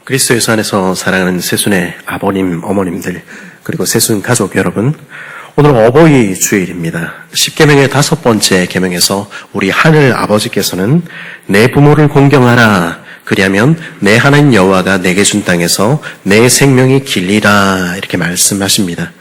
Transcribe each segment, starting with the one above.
그리스도 예수 안에서 사랑하는 새순의 아버님, 어머님들, 그리고 새순 가족 여러분, 오늘은 어버이 주일입니다. 10계명의 5번째 계명에서 우리 하늘 아버지께서는 내 부모를 공경하라, 그리하면 내 하나님 여호와가 내게 준 땅에서 내 생명이 길리라, 이렇게 말씀하십니다.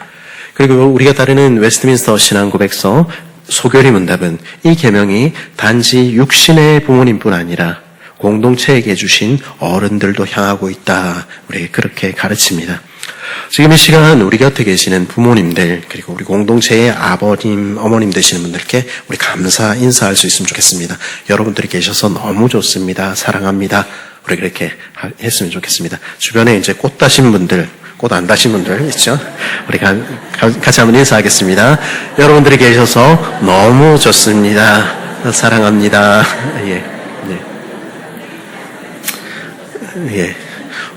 그리고 우리가 따르는 웨스트민스터 신앙고백서 소결의 문답은 이 계명이 단지 육신의 부모님뿐 아니라 공동체에게 주신 어른들도 향하고 있다. 우리에게 그렇게 가르칩니다. 지금 이 시간 우리 곁에 계시는 부모님들, 그리고 우리 공동체의 아버님, 어머님 되시는 분들께 우리 감사 인사할 수 있으면 좋겠습니다. 여러분들이 계셔서 너무 좋습니다. 사랑합니다. 우리 그렇게 했으면 좋겠습니다. 주변에 이제 꽃 다신 분들, 꽃 안 다신 분들 있죠? 우리 같이 한번 인사하겠습니다. 여러분들이 계셔서 너무 좋습니다. 사랑합니다. 예.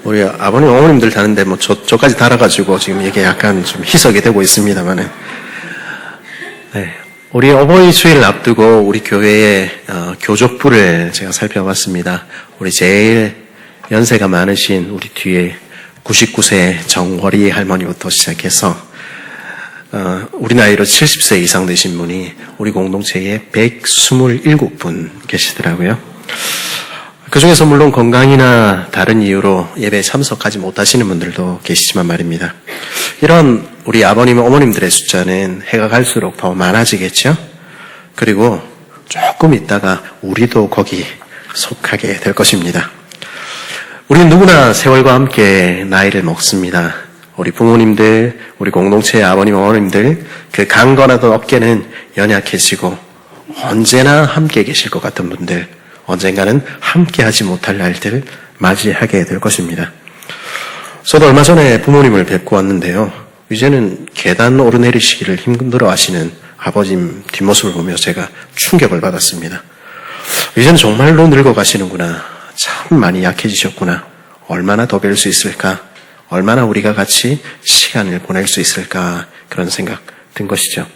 우리 아버님, 어머님들 다는데 저까지 달아가지고 지금 이게 약간 좀 희석이 되고 있습니다만은. 네. 우리 어버이 주일을 앞두고 우리 교회의 교족부를 제가 살펴봤습니다. 우리 제일 연세가 많으신 우리 뒤에 99세 정월이 할머니부터 시작해서 우리 나이로 70세 이상 되신 분이 우리 공동체에 127분 계시더라고요. 그 중에서 물론 건강이나 다른 이유로 예배에 참석하지 못하시는 분들도 계시지만 말입니다. 이런 우리 아버님, 어머님들의 숫자는 해가 갈수록 더 많아지겠죠? 그리고 조금 있다가 우리도 거기 속하게 될 것입니다. 우리는 누구나 세월과 함께 나이를 먹습니다. 우리 부모님들, 우리 공동체의 아버님, 어머님들, 그 강건하던 어깨는 연약해지고 언제나 함께 계실 것 같은 분들, 언젠가는 함께하지 못할 날들을 맞이하게 될 것입니다. 저도 얼마 전에 부모님을 뵙고 왔는데요. 이제는 계단 오르내리시기를 힘들어 하시는 아버님 뒷모습을 보며 제가 충격을 받았습니다. 이제는 정말로 늙어가시는구나. 참 많이 약해지셨구나. 얼마나 더 뵐 수 있을까? 얼마나 우리가 같이 시간을 보낼 수 있을까? 그런 생각 든 것이죠.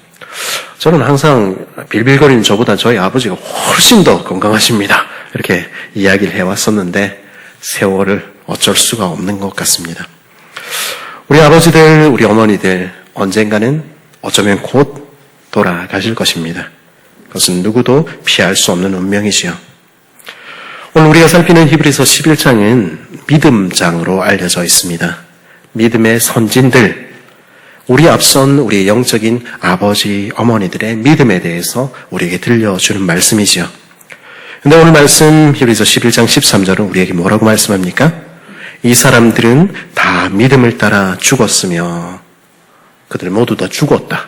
저는 항상 빌빌거리는 저보다 저희 아버지가 훨씬 더 건강하십니다. 이렇게 이야기를 해왔었는데 세월을 어쩔 수가 없는 것 같습니다. 우리 아버지들, 우리 어머니들 언젠가는 어쩌면 곧 돌아가실 것입니다. 그것은 누구도 피할 수 없는 운명이지요. 오늘 우리가 살피는 히브리서 11장은 믿음장으로 알려져 있습니다. 믿음의 선진들, 우리 앞선 우리의 영적인 아버지, 어머니들의 믿음에 대해서 우리에게 들려주는 말씀이지요. 근데 오늘 말씀 히브리서 11장 13절은 우리에게 뭐라고 말씀합니까? 이 사람들은 다 믿음을 따라 죽었으며 그들 모두 다 죽었다.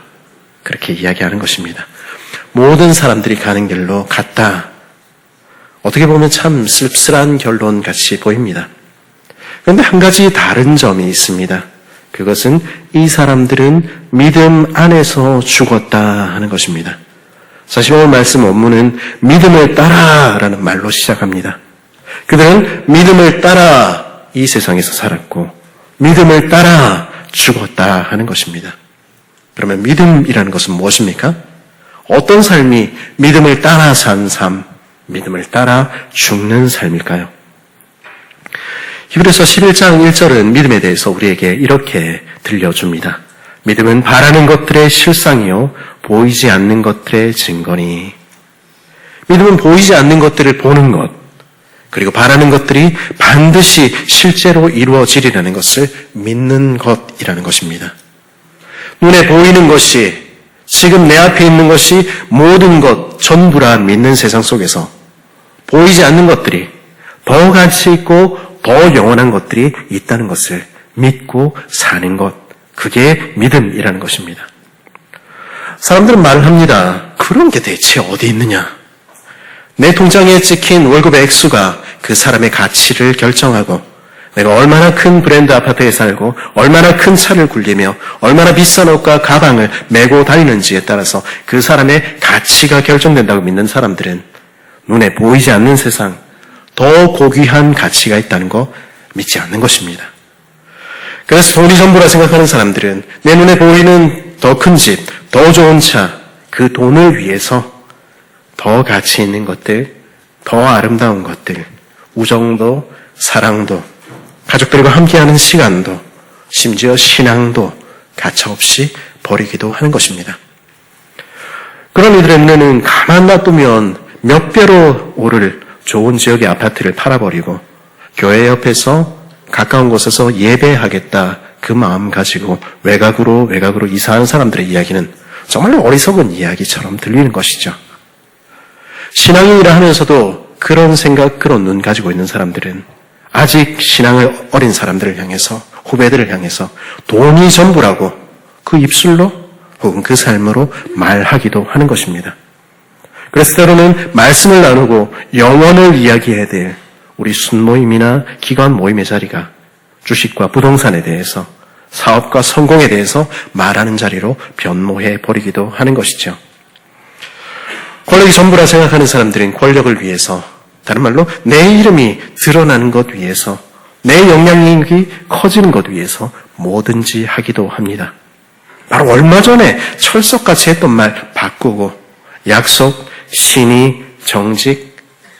그렇게 이야기하는 것입니다. 모든 사람들이 가는 길로 갔다. 어떻게 보면 참 씁쓸한 결론 같이 보입니다. 그런데 한 가지 다른 점이 있습니다. 그것은 이 사람들은 믿음 안에서 죽었다 하는 것입니다. 사실 오늘 말씀 원문은 믿음을 따라라는 말로 시작합니다. 그들은 믿음을 따라 이 세상에서 살았고 믿음을 따라 죽었다 하는 것입니다. 그러면 믿음이라는 것은 무엇입니까? 어떤 삶이 믿음을 따라 산 삶, 믿음을 따라 죽는 삶일까요? 히브리서 11장 1절은 믿음에 대해서 우리에게 이렇게 들려줍니다. 믿음은 바라는 것들의 실상이요 보이지 않는 것들의 증거니. 믿음은 보이지 않는 것들을 보는 것, 그리고 바라는 것들이 반드시 실제로 이루어지리라는 것을 믿는 것이라는 것입니다. 눈에 보이는 것이, 지금 내 앞에 있는 것이 모든 것 전부라 믿는 세상 속에서 보이지 않는 것들이 더 가치 있고 더 영원한 것들이 있다는 것을 믿고 사는 것, 그게 믿음이라는 것입니다. 사람들은 말을 합니다. 그런 게 대체 어디 있느냐? 내 통장에 찍힌 월급의 액수가 그 사람의 가치를 결정하고 내가 얼마나 큰 브랜드 아파트에 살고 얼마나 큰 차를 굴리며 얼마나 비싼 옷과 가방을 메고 다니는지에 따라서 그 사람의 가치가 결정된다고 믿는 사람들은 눈에 보이지 않는 세상, 더 고귀한 가치가 있다는 거 믿지 않는 것입니다. 그래서 돈이 전부라 생각하는 사람들은 내 눈에 보이는 더 큰 집, 더 좋은 차, 그 돈을 위해서 더 가치 있는 것들, 더 아름다운 것들, 우정도, 사랑도, 가족들과 함께하는 시간도, 심지어 신앙도 가차없이 버리기도 하는 것입니다. 그런 이들의 눈에는 가만 놔두면 몇 배로 오를 좋은 지역의 아파트를 팔아버리고 교회 옆에서 가까운 곳에서 예배하겠다 그 마음 가지고 외곽으로 이사하는 사람들의 이야기는 정말 어리석은 이야기처럼 들리는 것이죠. 신앙인이라 하면서도 그런 생각, 그런 눈 가지고 있는 사람들은 아직 신앙을 어린 사람들을 향해서, 후배들을 향해서 돈이 전부라고 그 입술로 혹은 그 삶으로 말하기도 하는 것입니다. 그래서 때로는 말씀을 나누고 영혼을 이야기해야 될 우리 순모임이나 기관 모임의 자리가 주식과 부동산에 대해서, 사업과 성공에 대해서 말하는 자리로 변모해 버리기도 하는 것이죠. 권력이 전부라 생각하는 사람들은 권력을 위해서, 다른 말로 내 이름이 드러나는 것 위해서, 내 영향력이 커지는 것 위해서 뭐든지 하기도 합니다. 바로 얼마 전에 철석같이 했던 말 바꾸고 약속, 신의, 정직,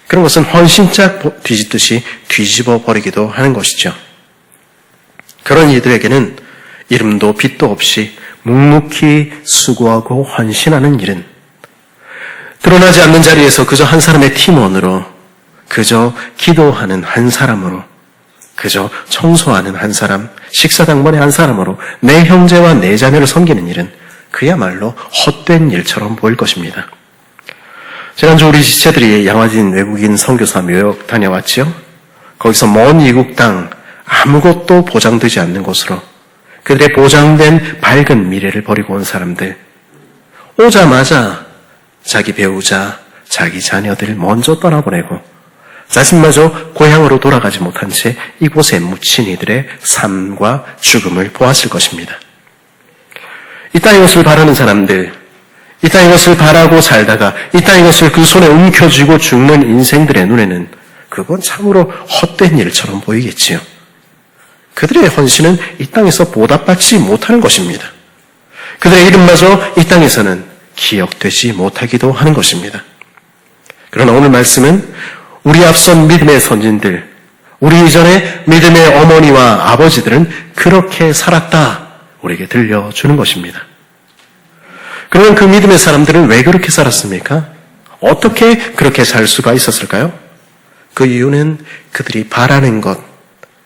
그런 것은 헌신짝 뒤집듯이 뒤집어 버리기도 하는 것이죠. 그런 이들에게는 이름도 빛도 없이 묵묵히 수고하고 헌신하는 일은 드러나지 않는 자리에서 그저 한 사람의 팀원으로, 그저 기도하는 한 사람으로, 그저 청소하는 한 사람, 식사당번의 한 사람으로 내 형제와 내 자매를 섬기는 일은 그야말로 헛된 일처럼 보일 것입니다. 지난주 우리 지체들이 양화진 외국인 선교사 묘역 다녀왔지요. 거기서 먼 이국 땅, 아무것도 보장되지 않는 곳으로 그들의 보장된 밝은 미래를 버리고 온 사람들, 오자마자 자기 배우자, 자기 자녀들 먼저 떠나보내고 자신마저 고향으로 돌아가지 못한 채 이곳에 묻힌 이들의 삶과 죽음을 보았을 것입니다. 이 땅의 것을 바라는 사람들, 이 땅의 것을 바라고 살다가 이 땅의 것을 그 손에 움켜쥐고 죽는 인생들의 눈에는 그건 참으로 헛된 일처럼 보이겠지요. 그들의 헌신은 이 땅에서 보답받지 못하는 것입니다. 그들의 이름마저 이 땅에서는 기억되지 못하기도 하는 것입니다. 그러나 오늘 말씀은 우리 앞선 믿음의 선진들, 우리 이전에 믿음의 어머니와 아버지들은 그렇게 살았다 우리에게 들려주는 것입니다. 그러면 그 믿음의 사람들은 왜 그렇게 살았습니까? 어떻게 그렇게 살 수가 있었을까요? 그 이유는 그들이 바라는 것,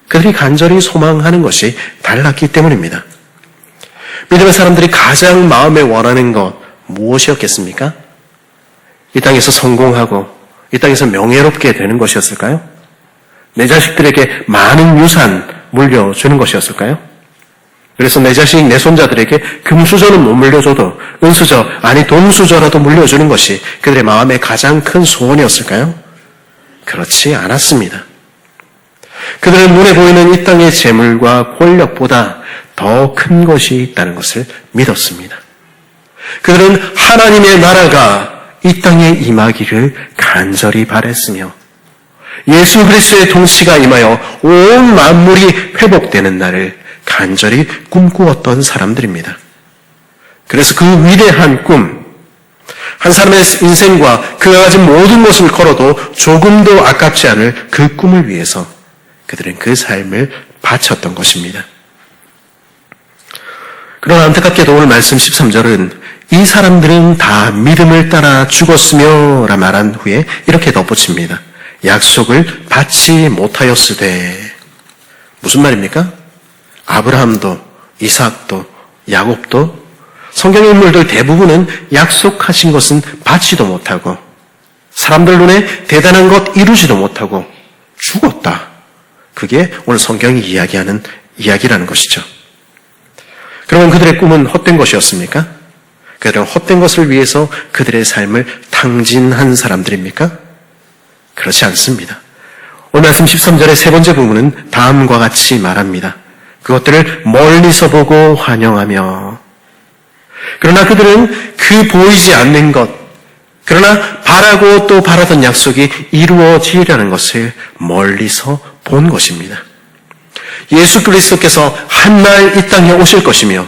그들이 간절히 소망하는 것이 달랐기 때문입니다. 믿음의 사람들이 가장 마음에 원하는 것 무엇이었겠습니까? 이 땅에서 성공하고 이 땅에서 명예롭게 되는 것이었을까요? 내 자식들에게 많은 유산 물려주는 것이었을까요? 그래서 내 자식, 내 손자들에게 금수저는 못 물려줘도 은수저, 아니 돈수저라도 물려주는 것이 그들의 마음의 가장 큰 소원이었을까요? 그렇지 않았습니다. 그들은 눈에 보이는 이 땅의 재물과 권력보다 더 큰 것이 있다는 것을 믿었습니다. 그들은 하나님의 나라가 이 땅에 임하기를 간절히 바랬으며 예수 그리스도의 통치가 임하여 온 만물이 회복되는 날을 간절히 꿈꾸었던 사람들입니다. 그래서 그 위대한 꿈, 한 사람의 인생과 그가 가진 모든 것을 걸어도 조금도 아깝지 않을 그 꿈을 위해서 그들은 그 삶을 바쳤던 것입니다. 그러나 안타깝게도 오늘 말씀 13절은 이 사람들은 다 믿음을 따라 죽었으며 라 말한 후에 이렇게 덧붙입니다. 약속을 받지 못하였으되. 무슨 말입니까? 아브라함도 이삭도 야곱도 성경의 인물들 대부분은 약속하신 것은 받지도 못하고 사람들 눈에 대단한 것 이루지도 못하고 죽었다. 그게 오늘 성경이 이야기하는 이야기라는 것이죠. 그러면 그들의 꿈은 헛된 것이었습니까? 그들은 헛된 것을 위해서 그들의 삶을 탕진한 사람들입니까? 그렇지 않습니다. 오늘 말씀 13절의 세 번째 부분은 다음과 같이 말합니다. 그것들을 멀리서 보고 환영하며. 그러나 그들은 그 보이지 않는 것, 그러나 바라고 또 바라던 약속이 이루어지려는 것을 멀리서 본 것입니다. 예수 그리스도께서 한날 이 땅에 오실 것이며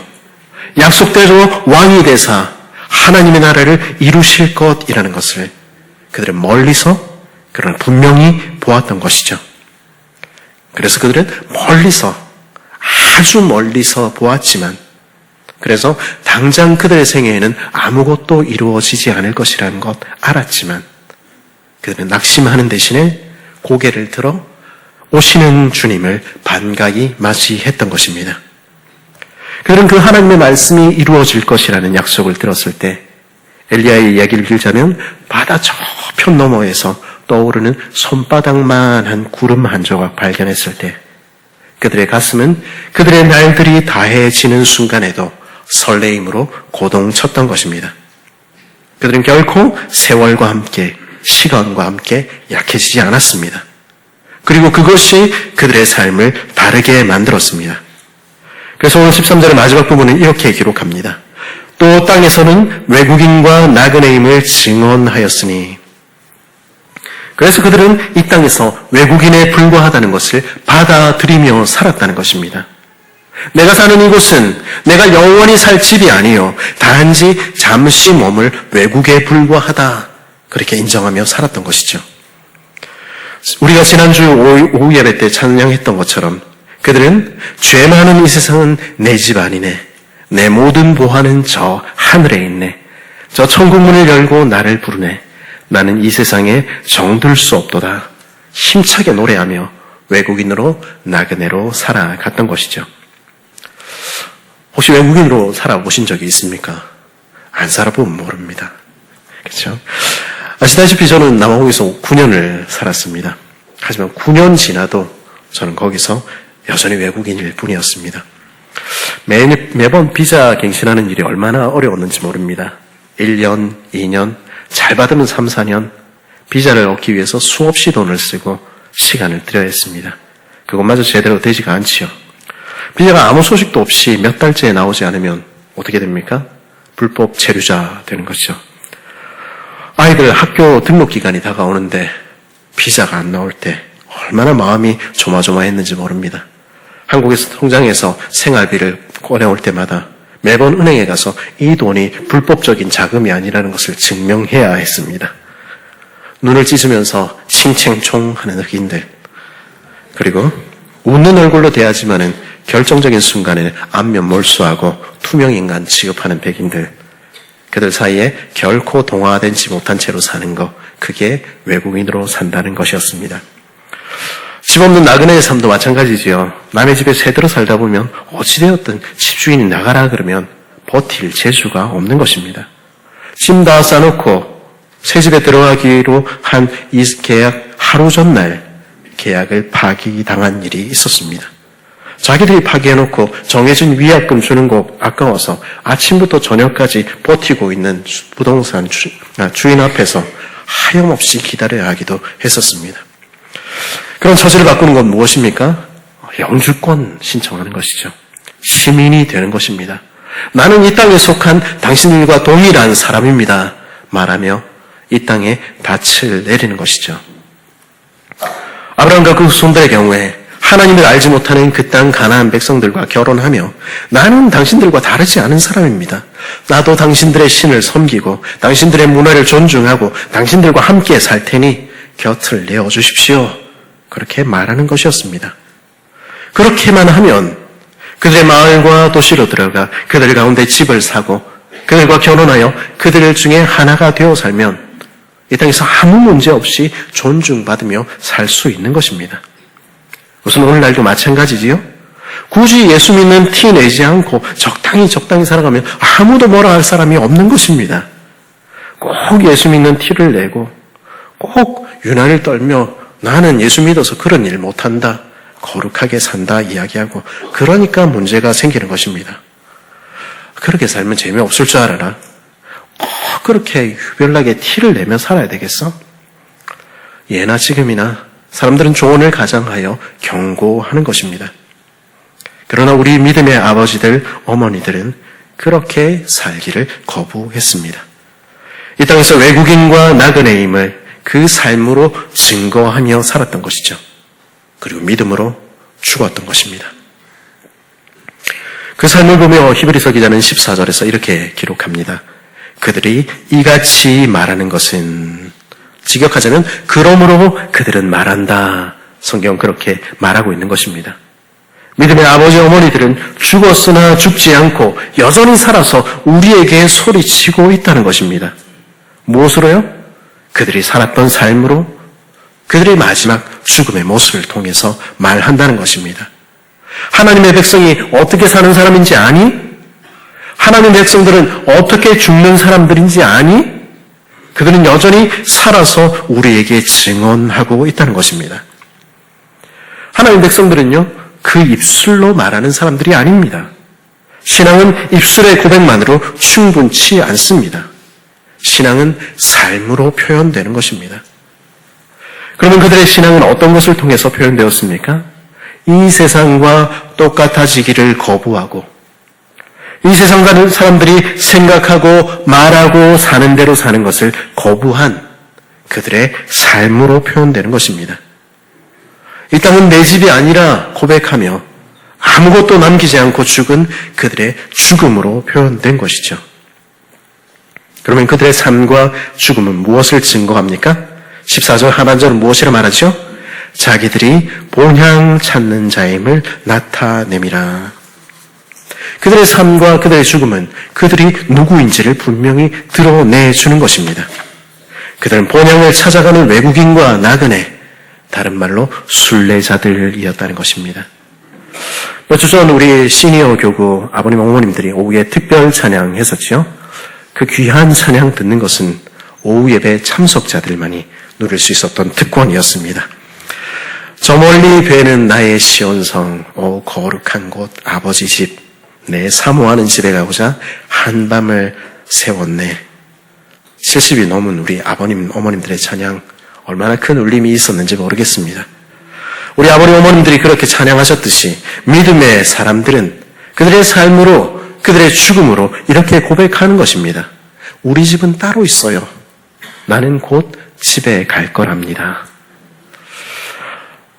약속대로 왕이 되사 하나님의 나라를 이루실 것이라는 것을 그들은 멀리서 그러나 분명히 보았던 것이죠. 그래서 그들은 아주 멀리서 보았지만, 그래서 당장 그들의 생애에는 아무것도 이루어지지 않을 것이라는 것 알았지만, 그들은 낙심하는 대신에 고개를 들어 오시는 주님을 반가이 맞이했던 것입니다. 그들은 그 하나님의 말씀이 이루어질 것이라는 약속을 들었을 때, 엘리야의 이야기를 빌자면 바다 저편 너머에서 떠오르는 손바닥만한 구름 한 조각 발견했을 때, 그들의 가슴은 그들의 날들이 다해지는 순간에도 설레임으로 고동쳤던 것입니다. 그들은 결코 세월과 함께, 시간과 함께 약해지지 않았습니다. 그리고 그것이 그들의 삶을 다르게 만들었습니다. 그래서 오늘 13절의 마지막 부분은 이렇게 기록합니다. 또 땅에서는 외국인과 나그네의 힘을 증언하였으니. 그래서 그들은 이 땅에서 외국인에 불과하다는 것을 받아들이며 살았다는 것입니다. 내가 사는 이곳은 내가 영원히 살 집이 아니요 단지 잠시 머물 외국에 불과하다, 그렇게 인정하며 살았던 것이죠. 우리가 지난주 오후 예배 때 찬양했던 것처럼 그들은 죄 많은 이 세상은 내 집 아니네, 내 모든 보화는 저 하늘에 있네, 저 천국문을 열고 나를 부르네, 나는 이 세상에 정들 수 없도다, 힘차게 노래하며 외국인으로 나그네로 살아갔던 것이죠. 혹시 외국인으로 살아보신 적이 있습니까? 안 살아보면 모릅니다. 그렇죠? 아시다시피 저는 남아공에서 9년을 살았습니다. 하지만 9년 지나도 저는 거기서 여전히 외국인일 뿐이었습니다. 매번 비자 갱신하는 일이 얼마나 어려웠는지 모릅니다. 1년, 2년, 잘 받으면 3, 4년, 비자를 얻기 위해서 수없이 돈을 쓰고 시간을 들여야 했습니다. 그것마저 제대로 되지가 않지요. 비자가 아무 소식도 없이 몇 달째 나오지 않으면 어떻게 됩니까? 불법 체류자 되는 것이죠. 아이들 학교 등록 기간이 다가오는데 비자가 안 나올 때 얼마나 마음이 조마조마했는지 모릅니다. 한국에서 통장에서 생활비를 꺼내올 때마다 매번 은행에 가서 이 돈이 불법적인 자금이 아니라는 것을 증명해야 했습니다. 눈을 찢으면서 칭챙총 하는 흑인들, 그리고 웃는 얼굴로 대하지만은 결정적인 순간에는 안면 몰수하고 투명인간 취급하는 백인들, 그들 사이에 결코 동화되지 못한 채로 사는 것, 그게 외국인으로 산다는 것이었습니다. 집 없는 나그네의 삶도 마찬가지지요. 남의 집에 새들어 살다 보면 어찌되었든 집주인이 나가라 그러면 버틸 재주가 없는 것입니다. 짐 다 싸놓고 새 집에 들어가기로 한 이 계약 하루 전날 계약을 파기당한 일이 있었습니다. 자기들이 파기해놓고 정해진 위약금 주는 거 아까워서 아침부터 저녁까지 버티고 있는 부동산 주인 앞에서 하염없이 기다려야 하기도 했었습니다. 그런 처지를 바꾸는 건 무엇입니까? 영주권 신청하는 것이죠. 시민이 되는 것입니다. 나는 이 땅에 속한 당신들과 동일한 사람입니다, 말하며 이 땅에 닻을 내리는 것이죠. 아브라함과 그 후손들의 경우에 하나님을 알지 못하는 그 땅 가나안 백성들과 결혼하며 나는 당신들과 다르지 않은 사람입니다, 나도 당신들의 신을 섬기고 당신들의 문화를 존중하고 당신들과 함께 살 테니 곁을 내어주십시오, 그렇게 말하는 것이었습니다. 그렇게만 하면 그들의 마을과 도시로 들어가 그들 가운데 집을 사고 그들과 결혼하여 그들 중에 하나가 되어 살면 이 땅에서 아무 문제 없이 존중받으며 살 수 있는 것입니다. 우선 오늘날도 마찬가지지요. 굳이 예수 믿는 티 내지 않고 적당히 살아가면 아무도 뭐라 할 사람이 없는 것입니다. 꼭 예수 믿는 티를 내고 꼭 유난을 떨며 나는 예수 믿어서 그런 일 못한다, 거룩하게 산다 이야기하고 그러니까 문제가 생기는 것입니다. 그렇게 살면 재미없을 줄 알아라. 꼭 그렇게 유별나게 티를 내며 살아야 되겠어? 예나 지금이나 사람들은 조언을 가장하여 경고하는 것입니다. 그러나 우리 믿음의 아버지들, 어머니들은 그렇게 살기를 거부했습니다. 이 땅에서 외국인과 나그네임을 그 삶으로 증거하며 살았던 것이죠. 그리고 믿음으로 죽었던 것입니다. 그 삶을 보며 히브리서 기자는 14절에서 이렇게 기록합니다. 그들이 이같이 말하는 것은, 직역하자면 그러므로 그들은 말한다 성경 그렇게 말하고 있는 것입니다. 믿음의 아버지 어머니들은 죽었으나 죽지 않고 여전히 살아서 우리에게 소리치고 있다는 것입니다. 무엇으로요? 그들이 살았던 삶으로, 그들의 마지막 죽음의 모습을 통해서 말한다는 것입니다. 하나님의 백성이 어떻게 사는 사람인지 아니? 하나님의 백성들은 어떻게 죽는 사람들인지 아니? 그들은 여전히 살아서 우리에게 증언하고 있다는 것입니다. 하나님의 백성들은요, 그 입술로 말하는 사람들이 아닙니다. 신앙은 입술의 고백만으로 충분치 않습니다. 신앙은 삶으로 표현되는 것입니다. 그러면 그들의 신앙은 어떤 것을 통해서 표현되었습니까? 이 세상과 똑같아지기를 거부하고, 이 세상 사람들이 생각하고 말하고 사는 대로 사는 것을 거부한 그들의 삶으로 표현되는 것입니다. 이 땅은 내 집이 아니라 고백하며 아무것도 남기지 않고 죽은 그들의 죽음으로 표현된 것이죠. 그러면 그들의 삶과 죽음은 무엇을 증거합니까? 14절 하반절은 무엇이라 말하죠? 자기들이 본향 찾는 자임을 나타내미라. 그들의 삶과 그들의 죽음은 그들이 누구인지를 분명히 드러내주는 것입니다. 그들은 본향을 찾아가는 외국인과 나그네, 다른 말로 순례자들이었다는 것입니다. 몇 주 전 우리 시니어 교구 아버님 어머님들이 오후에 특별 찬양 했었죠. 그 귀한 찬양 듣는 것은 오후 예배 참석자들만이 누릴 수 있었던 특권이었습니다. 저 멀리 뵈는 나의 시온성, 오 거룩한 곳 아버지 집, 내 사모하는 집에 가고자 한밤을 세웠네. 70이 넘은 우리 아버님 어머님들의 찬양, 얼마나 큰 울림이 있었는지 모르겠습니다. 우리 아버님 어머님들이 그렇게 찬양하셨듯이 믿음의 사람들은 그들의 삶으로, 그들의 죽음으로 이렇게 고백하는 것입니다. 우리 집은 따로 있어요. 나는 곧 집에 갈 거랍니다.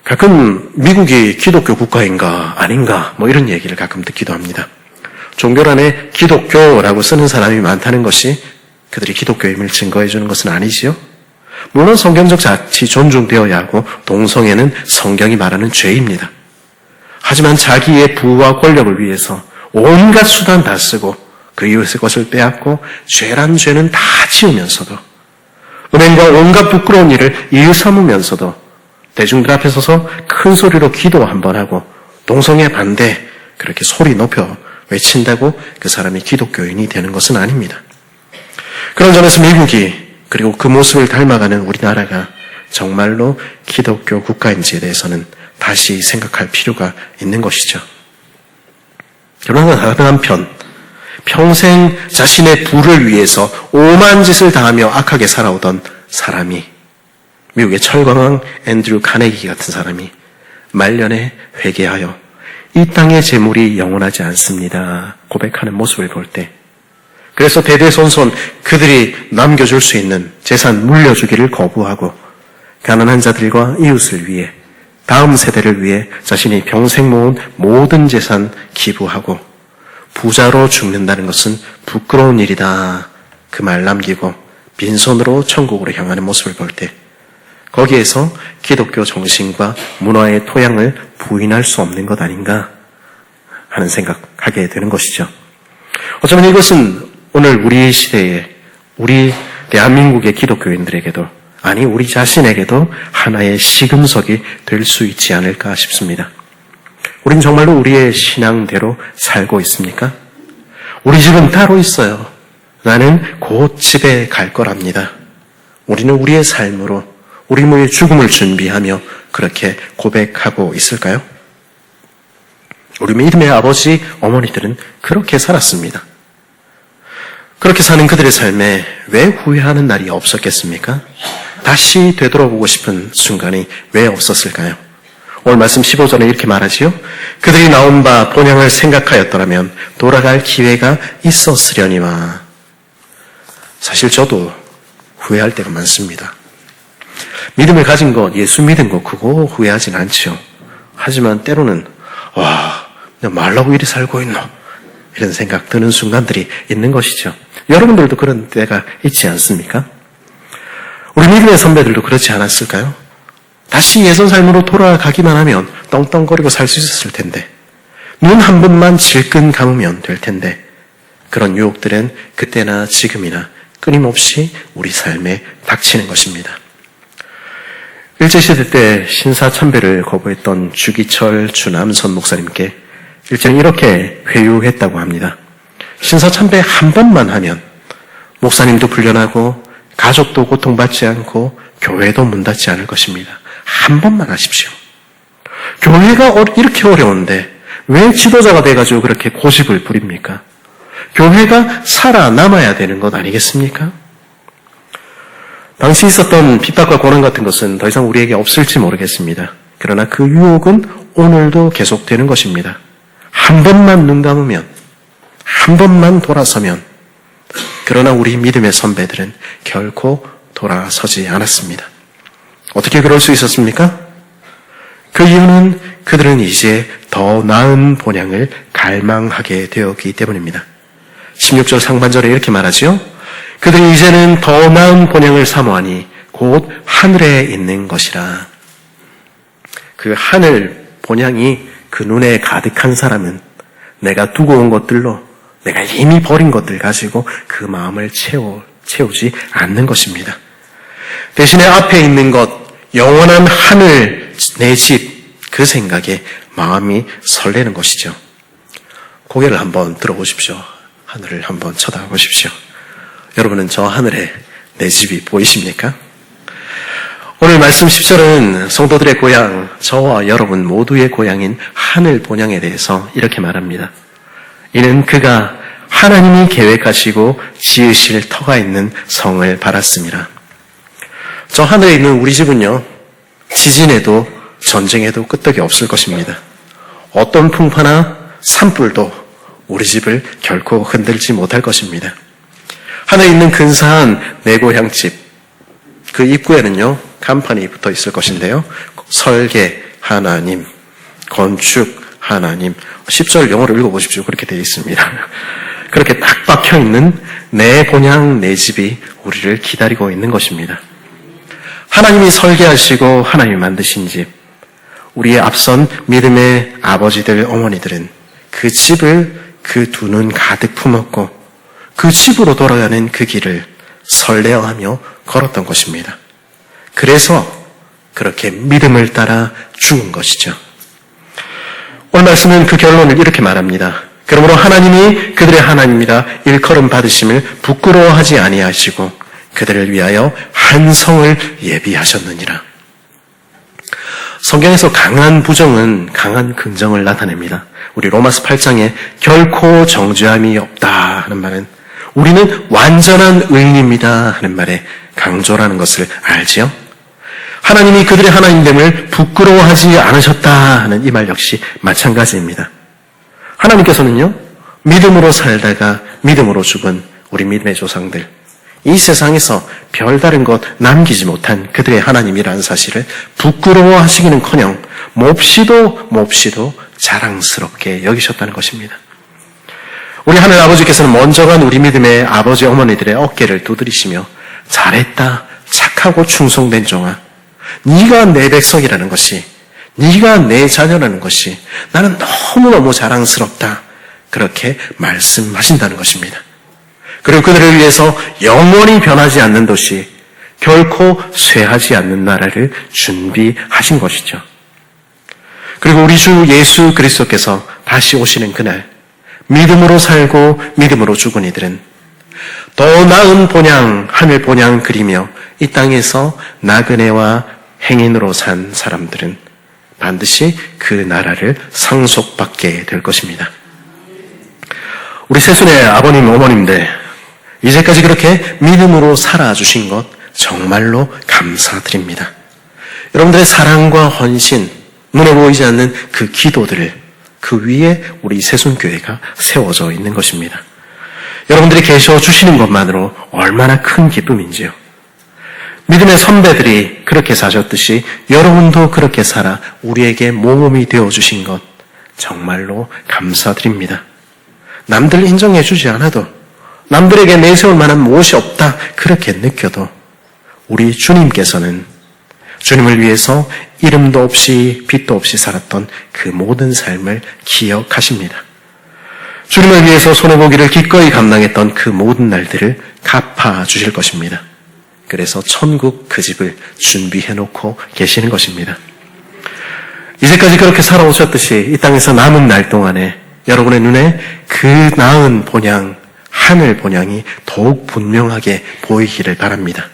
가끔 미국이 기독교 국가인가 아닌가 이런 얘기를 가끔 듣기도 합니다. 종교란에 기독교라고 쓰는 사람이 많다는 것이 그들이 기독교임을 증거해 주는 것은 아니지요. 물론 성경적 자치 존중되어야 하고 동성애는 성경이 말하는 죄입니다. 하지만 자기의 부와 권력을 위해서 온갖 수단 다 쓰고 그 이웃의 것을 빼앗고 죄란 죄는 다 지으면서도 은행과 온갖 부끄러운 일을 일삼으면서도 대중들 앞에 서서 큰 소리로 기도 한번 하고 동성애 반대 그렇게 소리 높여 외친다고 그 사람이 기독교인이 되는 것은 아닙니다. 그런 점에서 미국이 그리고 그 모습을 닮아가는 우리나라가 정말로 기독교 국가인지에 대해서는 다시 생각할 필요가 있는 것이죠. 그러나 다른 한편 평생 자신의 부를 위해서 오만 짓을 당하며 악하게 살아오던 사람이 미국의 철광왕 앤드류 카네기 같은 사람이 말년에 회개하여 이 땅의 재물이 영원하지 않습니다 고백하는 모습을 볼 때, 그래서 대대손손 그들이 남겨줄 수 있는 재산 물려주기를 거부하고 가난한 자들과 이웃을 위해 다음 세대를 위해 자신이 평생 모은 모든 재산 기부하고 부자로 죽는다는 것은 부끄러운 일이다 그 말 남기고 빈손으로 천국으로 향하는 모습을 볼 때 거기에서 기독교 정신과 문화의 토양을 부인할 수 없는 것 아닌가 하는 생각하게 되는 것이죠. 어쩌면 이것은 오늘 우리 시대에 우리 대한민국의 기독교인들에게도 아니 우리 자신에게도 하나의 시금석이 될 수 있지 않을까 싶습니다. 우린 정말로 우리의 신앙대로 살고 있습니까? 우리 집은 따로 있어요. 나는 곧 집에 갈 거랍니다. 우리는 우리의 삶으로 우리의 죽음을 준비하며 그렇게 고백하고 있을까요? 우리 믿음의 아버지, 어머니들은 그렇게 살았습니다. 그렇게 사는 그들의 삶에 왜 후회하는 날이 없었겠습니까? 다시 되돌아보고 싶은 순간이 왜 없었을까요? 오늘 말씀 15절에 이렇게 말하지요. 그들이 나온 바 본향을 생각하였더라면 돌아갈 기회가 있었으려니와. 사실 저도 후회할 때가 많습니다. 믿음을 가진 것, 예수 믿은 것 그거 후회하진 않죠. 하지만 때로는 내가 말라고 이리 살고 있노? 이런 생각 드는 순간들이 있는 것이죠. 여러분들도 그런 때가 있지 않습니까? 우리 믿음의 선배들도 그렇지 않았을까요? 다시 예전 삶으로 돌아가기만 하면 떵떵거리고 살 수 있었을 텐데, 눈 한 번만 질끈 감으면 될 텐데, 그런 유혹들은 그때나 지금이나 끊임없이 우리 삶에 닥치는 것입니다. 일제시대 때 신사참배를 거부했던 주기철 주남선 목사님께 일제는 이렇게 회유했다고 합니다. 신사참배 한 번만 하면 목사님도 풀려나고 가족도 고통받지 않고 교회도 문 닫지 않을 것입니다. 한 번만 하십시오. 교회가 이렇게 어려운데 왜 지도자가 돼가지고 그렇게 고집을 부립니까? 교회가 살아남아야 되는 것 아니겠습니까? 당시 있었던 핍박과 고난 같은 것은 더 이상 우리에게 없을지 모르겠습니다. 그러나 그 유혹은 오늘도 계속되는 것입니다. 한 번만 눈 감으면, 한 번만 돌아서면, 그러나 우리 믿음의 선배들은 결코 돌아서지 않았습니다. 어떻게 그럴 수 있었습니까? 그 이유는 그들은 이제 더 나은 본향을 갈망하게 되었기 때문입니다. 16절 상반절에 이렇게 말하지요. 그들이 이제는 더 나은 본향을 사모하니 곧 하늘에 있는 것이라. 그 하늘 본향이 그 눈에 가득한 사람은 내가 두고 온 것들로, 내가 이미 버린 것들 가지고 그 마음을 채우지 않는 것입니다. 대신에 앞에 있는 것, 영원한 하늘, 내 집, 그 생각에 마음이 설레는 것이죠. 고개를 한번 들어보십시오. 하늘을 한번 쳐다보십시오. 여러분은 저 하늘에 내 집이 보이십니까? 오늘 말씀 10절은 성도들의 고향, 저와 여러분 모두의 고향인 하늘 본향에 대해서 이렇게 말합니다. 이는 그가 하나님이 계획하시고 지으실 터가 있는 성을 바랐습니다. 저 하늘에 있는 우리 집은요, 지진에도 전쟁에도 끄떡이 없을 것입니다. 어떤 풍파나 산불도 우리 집을 결코 흔들지 못할 것입니다. 하늘에 있는 근사한 내 고향집, 그 입구에는요, 간판이 붙어 있을 것인데요. 설계 하나님, 건축 하나님, 10절 영어로 읽어보십시오. 그렇게 되어 있습니다. 그렇게 딱 박혀있는 내 본향, 내 집이 우리를 기다리고 있는 것입니다. 하나님이 설계하시고 하나님이 만드신 집, 우리의 앞선 믿음의 아버지들, 어머니들은 그 집을 그 두 눈 가득 품었고 그 집으로 돌아가는 그 길을 설레어하며 걸었던 것입니다. 그래서 그렇게 믿음을 따라 죽은 것이죠. 오늘 말씀은 그 결론을 이렇게 말합니다. 그러므로 하나님이 그들의 하나님이라 일컬음 받으심을 부끄러워하지 아니하시고 그들을 위하여 한 성을 예비하셨느니라. 성경에서 강한 부정은 강한 긍정을 나타냅니다. 우리 로마서 8장에 결코 정죄함이 없다 하는 말은 우리는 완전한 의인입니다 하는 말에 강조라는 것을 알지요? 하나님이 그들의 하나님됨을 부끄러워하지 않으셨다 하는 이 말 역시 마찬가지입니다. 하나님께서는요, 믿음으로 살다가 믿음으로 죽은 우리 믿음의 조상들, 이 세상에서 별다른 것 남기지 못한 그들의 하나님이라는 사실을 부끄러워하시기는커녕 몹시도 자랑스럽게 여기셨다는 것입니다. 우리 하늘 아버지께서는 먼저 간 우리 믿음의 아버지 어머니들의 어깨를 두드리시며 잘했다, 착하고 충성된 종아, 네가 내 백성이라는 것이, 네가 내 자녀라는 것이 나는 너무너무 자랑스럽다, 그렇게 말씀하신다는 것입니다. 그리고 그들을 위해서 영원히 변하지 않는 도시, 결코 쇠하지 않는 나라를 준비하신 것이죠. 그리고 우리 주 예수 그리스도께서 다시 오시는 그날, 믿음으로 살고 믿음으로 죽은 이들은 더 나은 본향, 하늘 본향 그리며 이 땅에서 나그네와 행인으로 산 사람들은 반드시 그 나라를 상속받게 될 것입니다. 우리 세순의 아버님, 어머님들, 이제까지 그렇게 믿음으로 살아주신 것 정말로 감사드립니다. 여러분들의 사랑과 헌신, 눈에 보이지 않는 그 기도들을 그 위에 우리 세순교회가 세워져 있는 것입니다. 여러분들이 계셔주시는 것만으로 얼마나 큰 기쁨인지요. 믿음의 선배들이 그렇게 사셨듯이 여러분도 그렇게 살아 우리에게 모범이 되어주신 것 정말로 감사드립니다. 남들 인정해주지 않아도, 남들에게 내세울 만한 무엇이 없다 그렇게 느껴도 우리 주님께서는 주님을 위해서 이름도 없이 빛도 없이 살았던 그 모든 삶을 기억하십니다. 주님을 위해서 손해보기를 기꺼이 감당했던 그 모든 날들을 갚아주실 것입니다. 그래서 천국 그 집을 준비해놓고 계시는 것입니다. 이제까지 그렇게 살아오셨듯이 이 땅에서 남은 날 동안에 여러분의 눈에 그 나은 본향, 하늘 본향이 더욱 분명하게 보이기를 바랍니다.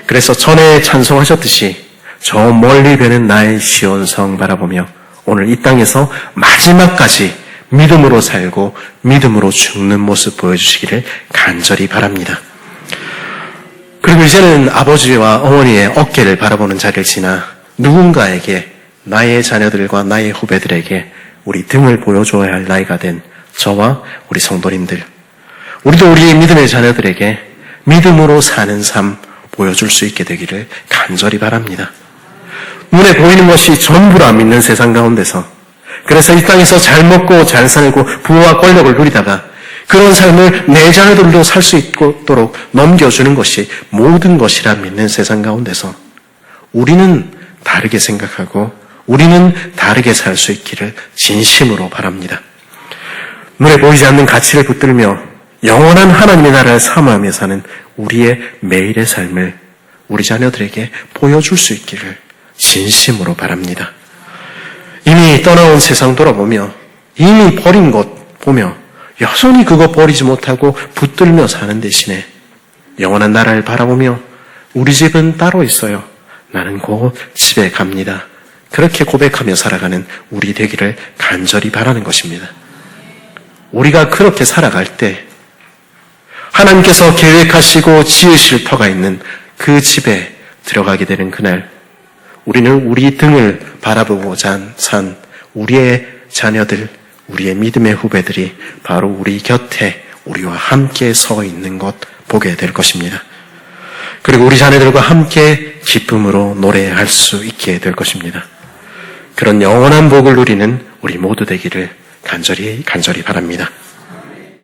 그래서 전에 찬송하셨듯이 저 멀리 뵈는 나의 시온성 바라보며 오늘 이 땅에서 마지막까지 믿음으로 살고 믿음으로 죽는 모습 보여주시기를 간절히 바랍니다. 그리고 이제는 아버지와 어머니의 어깨를 바라보는 자리를 지나 누군가에게 나의 자녀들과 나의 후배들에게 우리 등을 보여줘야 할 나이가 된 저와 우리 성도님들, 우리도 우리의 믿음의 자녀들에게 믿음으로 사는 삶 보여줄 수 있게 되기를 간절히 바랍니다. 눈에 보이는 것이 전부라 믿는 세상 가운데서, 그래서 이 땅에서 잘 먹고 잘 살고 부와 권력을 누리다가 그런 삶을 내 자녀들도 살 수 있도록 넘겨주는 것이 모든 것이라 믿는 세상 가운데서 우리는 다르게 생각하고 우리는 다르게 살 수 있기를 진심으로 바랍니다. 눈에 보이지 않는 가치를 붙들며 영원한 하나님의 나라를 사모하며 사는 우리의 매일의 삶을 우리 자녀들에게 보여줄 수 있기를 진심으로 바랍니다. 이미 떠나온 세상 돌아보며 이미 버린 것 보며 여전히 그거 버리지 못하고 붙들며 사는 대신에 영원한 나라를 바라보며 우리 집은 따로 있어요. 나는 곧 집에 갑니다. 그렇게 고백하며 살아가는 우리 되기를 간절히 바라는 것입니다. 우리가 그렇게 살아갈 때 하나님께서 계획하시고 지으실 터가 있는 그 집에 들어가게 되는 그날 우리는 우리 등을 바라보고자 산 우리의 자녀들, 우리의 믿음의 후배들이 바로 우리 곁에 우리와 함께 서 있는 것 보게 될 것입니다. 그리고 우리 자녀들과 함께 기쁨으로 노래할 수 있게 될 것입니다. 그런 영원한 복을 누리는 우리 모두 되기를 간절히 바랍니다.